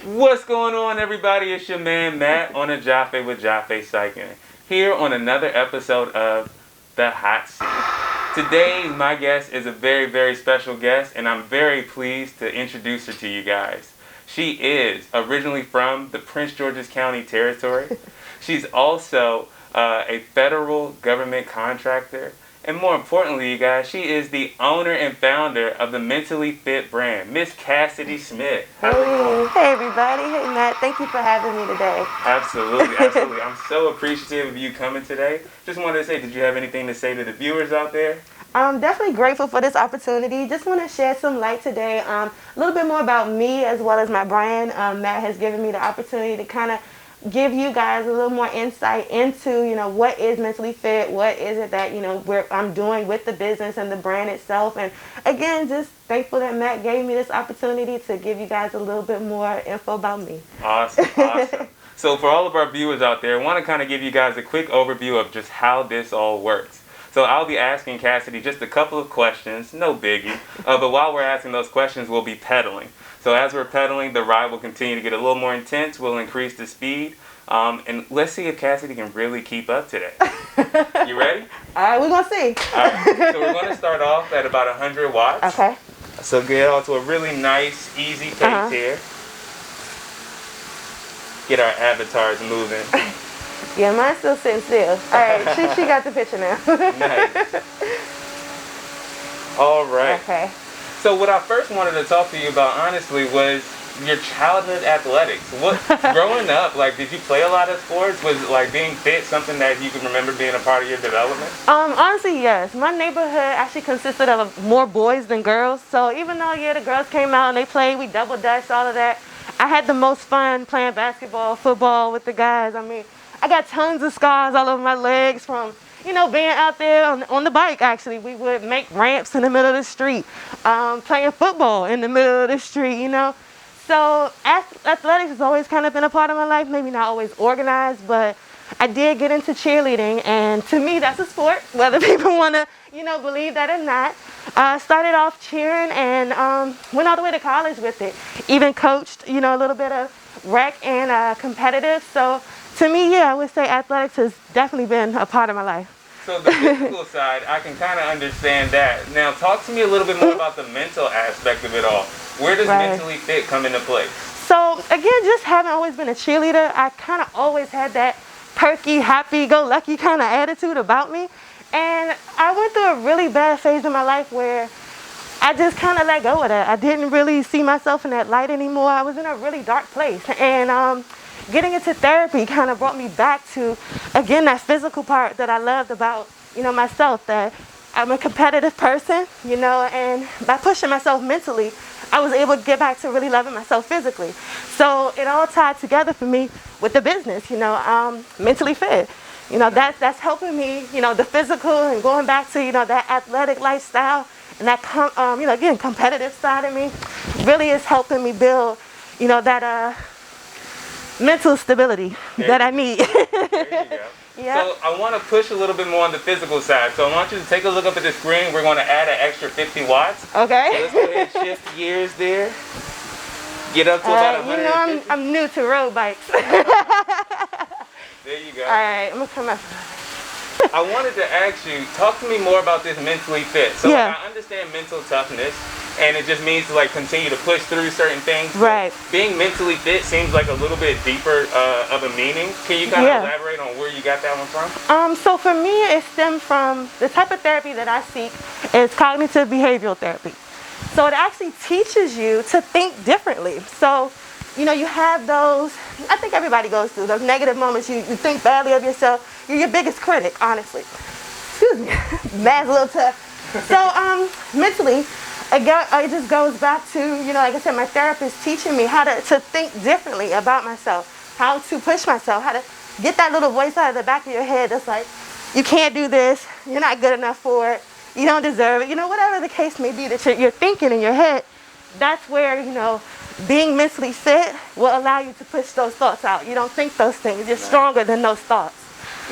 What's going on, everybody? It's your man Matt on a Jaffe with Jaffe Cycling, here on another episode of The Hot Seat. Today, my guest is a very, very special guest, and I'm very pleased to introduce her to you guys. She is originally from the Prince George's County Territory. She's also a federal government contractor. And more importantly, you guys, she is the owner and founder of the Mentally Fit brand, Miss Cassidy Smith. Hey everybody. Hey Matt, thank you for having me today. Absolutely, absolutely. I'm so appreciative of you coming today. Just wanted to say, did you have anything to say to the viewers out there? I'm definitely grateful for this opportunity. Just want to shed some light today, a little bit more about me as well as my brand. Matt has given me the opportunity to kind of give you guys a little more insight into, what is Mentally Fit, what is it that, I'm doing with the business and the brand itself. And again, just thankful that Matt gave me this opportunity to give you guys a little bit more info about me. Awesome, awesome. So for all of our viewers out there, I want to kind of give you guys a quick overview of just how this all works. So I'll be asking Cassidy just a couple of questions, no biggie, but while we're asking those questions, we'll be pedaling. So as we're pedaling, the ride will continue to get a little more intense. We'll increase the speed. And let's see if Cassidy can really keep up today. You ready? All right, we're going to see. All right, so we're going to start off at about 100 watts. Okay. So get on to a really nice, easy pace here. Get our avatars moving. Yeah, mine's still sitting still. All right, she got the picture now. Nice. All right. Okay. So what I first wanted to talk to you about, honestly, was your childhood athletics. Growing up, did you play a lot of sports? Was being fit something that you can remember being a part of your development? Honestly, yes. My neighborhood actually consisted of more boys than girls. So even though, the girls came out and they played, we double dutched, all of that. I had the most fun playing basketball, football with the guys. I mean, I got tons of scars all over my legs from, being out there on the bike, actually. We would make ramps in the middle of the street, playing football in the middle of the street, So athletics has always kind of been a part of my life, maybe not always organized, but I did get into cheerleading, and to me, that's a sport, whether people want to, believe that or not. I started off cheering and went all the way to college with it. Even coached, a little bit of rec and competitive. So to me, I would say athletics has definitely been a part of my life. So the physical side, I can kind of understand that. Now, talk to me a little bit more about the mental aspect of it all. Where does Mentally Fit come into play? So again, just having always been a cheerleader, I kind of always had that perky, happy-go-lucky kind of attitude about me. And I went through a really bad phase in my life where I just kind of let go of that. I didn't really see myself in that light anymore. I was in a really dark place. And getting into therapy kind of brought me back to, again, that physical part that I loved about, myself, that I'm a competitive person, and by pushing myself mentally, I was able to get back to really loving myself physically. So it all tied together for me with the business, Mentally Fit. That's helping me, the physical and going back to, that athletic lifestyle and that, again, competitive side of me really is helping me build, that mental stability that I need. There you go. Yeah. So I want to push a little bit more on the physical side. So I want you to take a look up at the screen. We're going to add an extra 50 watts. Okay. So let's go ahead and shift gears there. Get up to about 150. I'm new to road bikes. There you go. All right, I'm going to come up. I wanted to ask you, talk to me more about this Mentally Fit. So I understand mental toughness, and it just means to continue to push through certain things. Right. Being mentally fit seems like a little bit deeper of a meaning. Can you kind of elaborate on where you got that one from? So for me, it stemmed from the type of therapy that I seek is cognitive behavioral therapy. So it actually teaches you to think differently. So, you have those, I think everybody goes through those negative moments. You think badly of yourself. You're your biggest critic, honestly. Excuse me. Matt's a little tough. So mentally, it just goes back to, like I said, my therapist teaching me how to think differently about myself, how to push myself, how to get that little voice out of the back of your head that's like, you can't do this, you're not good enough for it, you don't deserve it, whatever the case may be that you're thinking in your head. That's where, being mentally fit will allow you to push those thoughts out. You don't think those things. You're stronger than those thoughts.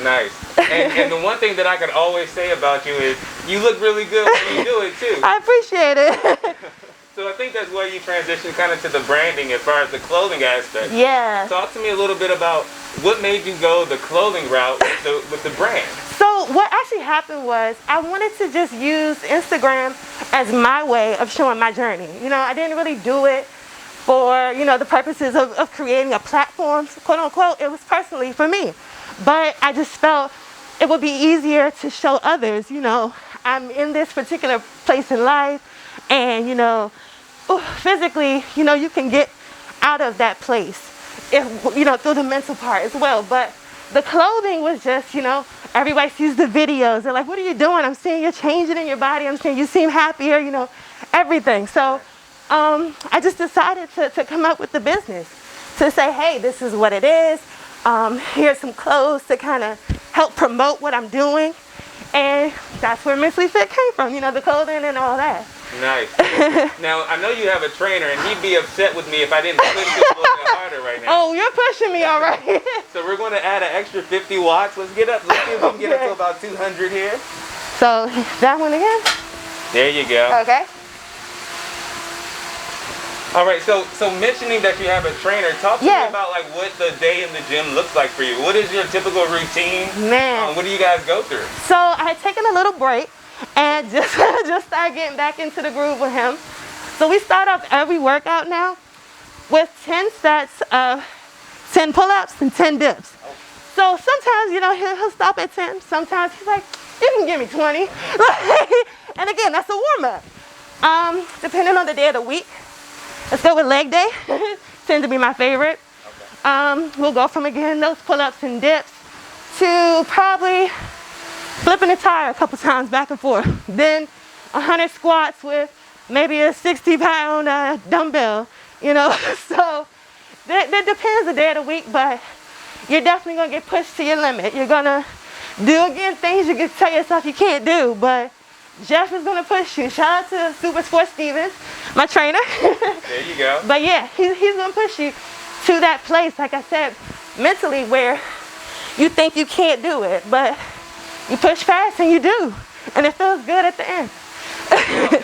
Nice. And the one thing that I could always say about you is you look really good when you do it too. I appreciate it. So I think that's where you transition kind of to the branding as far as the clothing aspect. Yeah. Talk to me a little bit about what made you go the clothing route with the brand. So what actually happened was I wanted to just use Instagram as my way of showing my journey. You know, I didn't really do it for, you know, the purposes of creating a platform, quote unquote. It was personally for me. But I just felt it would be easier to show others, you know, I'm in this particular place in life and, you know, physically, you know, you can get out of that place, if, you know, through the mental part as well. But the clothing was just, you know, everybody sees the videos. They're like, what are you doing? I'm seeing you're changing in your body. I'm seeing you seem happier, you know, everything. So I just decided to come up with the business to say, hey, this is what it is. Here's some clothes to kind of help promote what I'm doing. And that's where Mentally Fit came from, you know, the clothing and all that. Nice. Now, I know you have a trainer, and he'd be upset with me if I didn't push it a little bit harder right now. Oh, you're pushing me, all right. So we're going to add an extra 50 watts. Let's see if we can get up to about 200 here. So that one again? There you go. Okay. All right, so mentioning that you have a trainer, talk to me about like what the day in the gym looks like for you. What is your typical routine? Man. What do you guys go through? So I had taken a little break and just started getting back into the groove with him. So we start off every workout now with 10 sets of 10 pull-ups and 10 dips. So sometimes, you know, he'll stop at 10. Sometimes he's like, you can give me 20. And again, that's a warm-up. Depending on the day of the week. Let's go with leg day. Tend to be my favorite. Okay. We'll go from, again, those pull-ups and dips to probably flipping the tire a couple times back and forth. Then 100 squats with maybe a 60-pound dumbbell, you know. So that depends the day of the week, but you're definitely going to get pushed to your limit. You're going to do, again, things you can tell yourself you can't do, but Jeff is going to push you. Shout out to Super Sports Stevens, my trainer. There you go. But yeah, he's going to push you to that place, like I said, mentally, where you think you can't do it, but you push fast and you do. And it feels good at the end.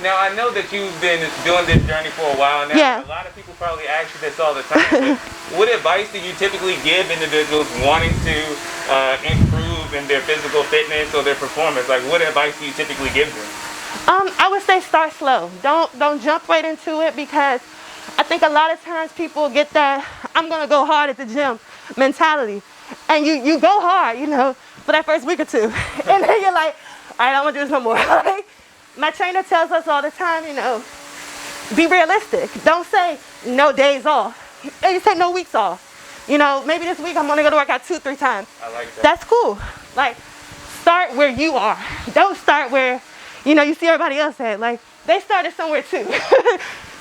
Now, I know that you've been doing this journey for a while now. Yeah. A lot of people probably ask you this all the time. But what advice do you typically give individuals wanting to improve in their physical fitness or their performance? Like, what advice do you typically give them? I would say start slow. Don't jump right into it, because I think a lot of times people get that I'm gonna go hard at the gym mentality, and you go hard, you know, for that first week or two, and then you're like, all right, I don't want to do this no more. My trainer tells us all the time, you know, be realistic. Don't say no days off. You say no weeks off. You know, maybe this week I'm only gonna work out 2-3 times. I like that. That's cool. Like, start where you are. Don't start where, you know, you see everybody else at. Like, they started somewhere too.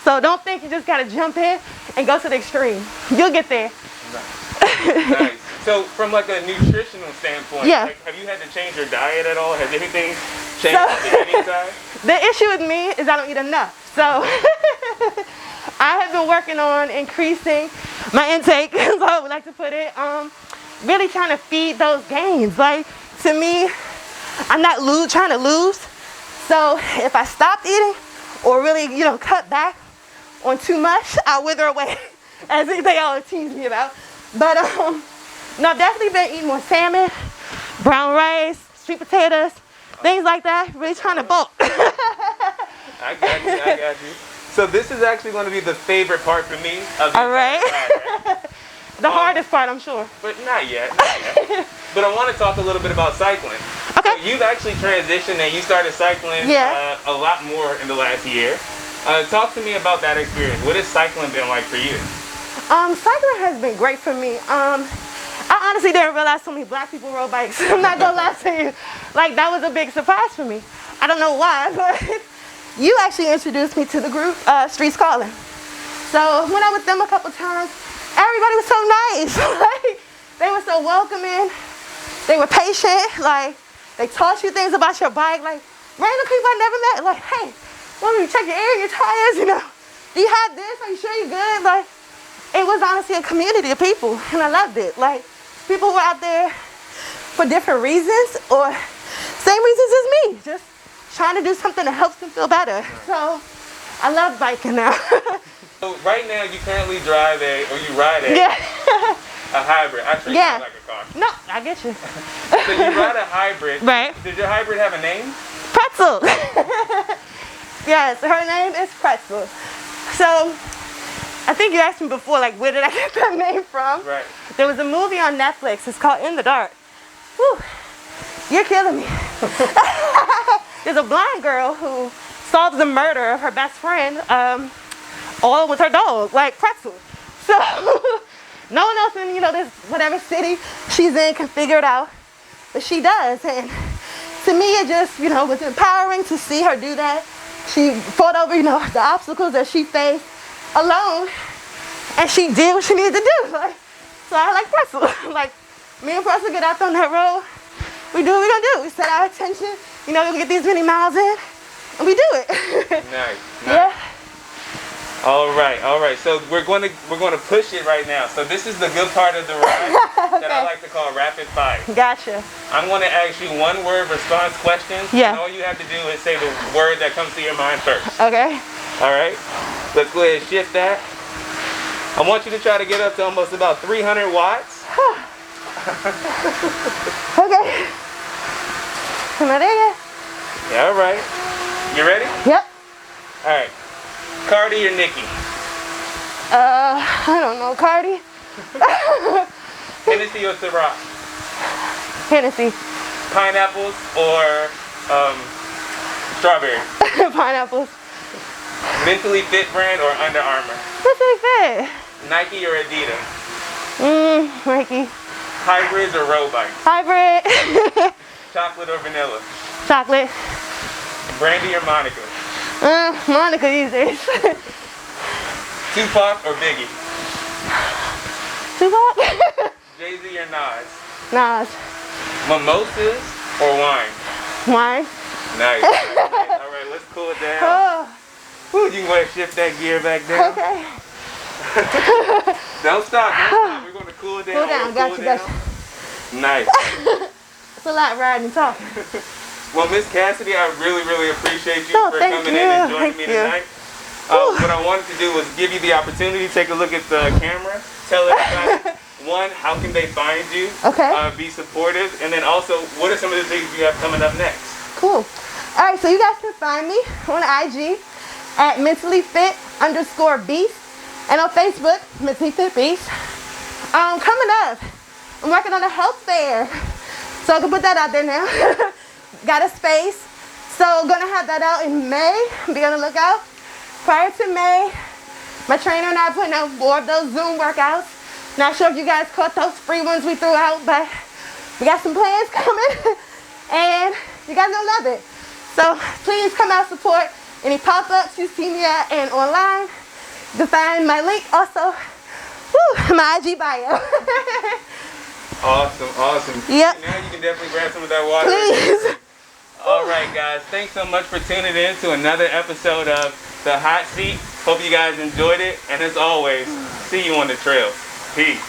So don't think you just gotta jump in and go to the extreme. You'll get there. Nice. So from like a nutritional standpoint, like, have you had to change your diet at all? Has anything changed on the eating side? The issue with me is I don't eat enough. So I have been working on increasing my intake, as I would like to put it. Really trying to feed those gains. Like, to me, I'm not trying to lose. So if I stopped eating or really, you know, cut back on too much, I'll wither away, as they always tease me about. But no, I've definitely been eating more salmon, brown rice, sweet potatoes, things like that. Really trying to bulk. I got you. So this is actually going to be the favorite part for me of the all right. right? The hardest part, I'm sure. But not yet. But I want to talk a little bit about cycling. Okay. So you've actually transitioned and you started cycling a lot more in the last year. Talk to me about that experience. What has cycling been like for you? Cycling has been great for me. I honestly didn't realize so many black people rode bikes. I'm not gonna lie to you. Like, that was a big surprise for me. I don't know why, but you actually introduced me to the group, Streets Calling. So when I was with them a couple times, everybody was so nice. Like, they were so welcoming. They were patient. Like, they taught you things about your bike. Like, random people I never met. Like, hey, want me to check your air, your tires, you know? Do you have this? Are you sure you're good? Like, it was honestly a community of people, and I loved it. Like, people were out there for different reasons, or same reasons as me, just trying to do something that helps them feel better. So I love biking now. So right now you currently drive you ride Yeah. a hybrid. I treat Yeah. it like a car. No, I get you. So you ride a hybrid. Right. Did your hybrid have a name? Pretzel. Yes, her name is Pretzel. So, I think you asked me before, like, where did I get that name from? Right. There was a movie on Netflix. It's called In the Dark. Whew. You're killing me. There's a blind girl who solves the murder of her best friend, all with her dog, like Pretzel. So, no one else in, this whatever city she's in can figure it out, but she does. And to me, it just, was empowering to see her do that. She fought over, the obstacles that she faced alone, and she did what she needed to do. Like, so I like Pretzel. Like, me and Pretzel get out on that road. We do what we're gonna do. We set our attention. We get these many miles in, and we do it. Nice. Yeah. All right. So we're going to push it right now. So this is the good part of the ride that I like to call rapid fire. Gotcha. I'm going to ask you one word response questions. Yeah. And all you have to do is say the word that comes to your mind first. Okay. All right. Let's go ahead and shift that. I want you to try to get up to almost about 300 watts. Okay. Am I there yet? Yeah. All right. You ready? Yep. All right. Cardi or Nicki? I don't know, Cardi. Hennessy or Ciroc? Hennessy. Pineapples or strawberry? Pineapples. Mentally Fit brand or Under Armour? What's like that? Nike or Adidas? Nike. Hybrids or road bikes? Hybrid. Chocolate or vanilla? Chocolate. Brandy or Monica? Monica these days. Tupac or Biggie? Tupac? Jay-Z or Nas? Nas. Mimosas or wine? Wine. Nice. All right, let's cool it down. Oh, Ooh, you can go ahead and shift that gear back down. okay. Don't stop. We're going to cool it down. Cool down. Got you. Nice. It's a lot riding and talking. Well, Miss Cassidy, I really, really appreciate you Oh, for thank coming you. in and joining Thank me you. tonight. What I wanted to do was give you the opportunity to take a look at the camera, tell everybody, one, how can they find you, Okay. Be supportive, and then also, what are some of the things you have coming up next? Cool. All right, so you guys can find me on IG at mentallyfit_beast and on Facebook, Mentally Fit Beast. Coming up, I'm working on a health fair, so I can put that out there now. Got a space, so gonna have that out in May. Be on the lookout. Prior to May, my trainer and I are putting out more of those Zoom workouts. Not sure if you guys caught those free ones we threw out, but we got some plans coming, and you guys gonna love it. So please come out, support any pop-ups you see me at and online. You can find my link also, my IG bio. Awesome. Yep. Now you can definitely grab some of that water. Please. All right, guys. Thanks so much for tuning in to another episode of The Hot Seat. Hope you guys enjoyed it. And as always, see you on the trail. Peace.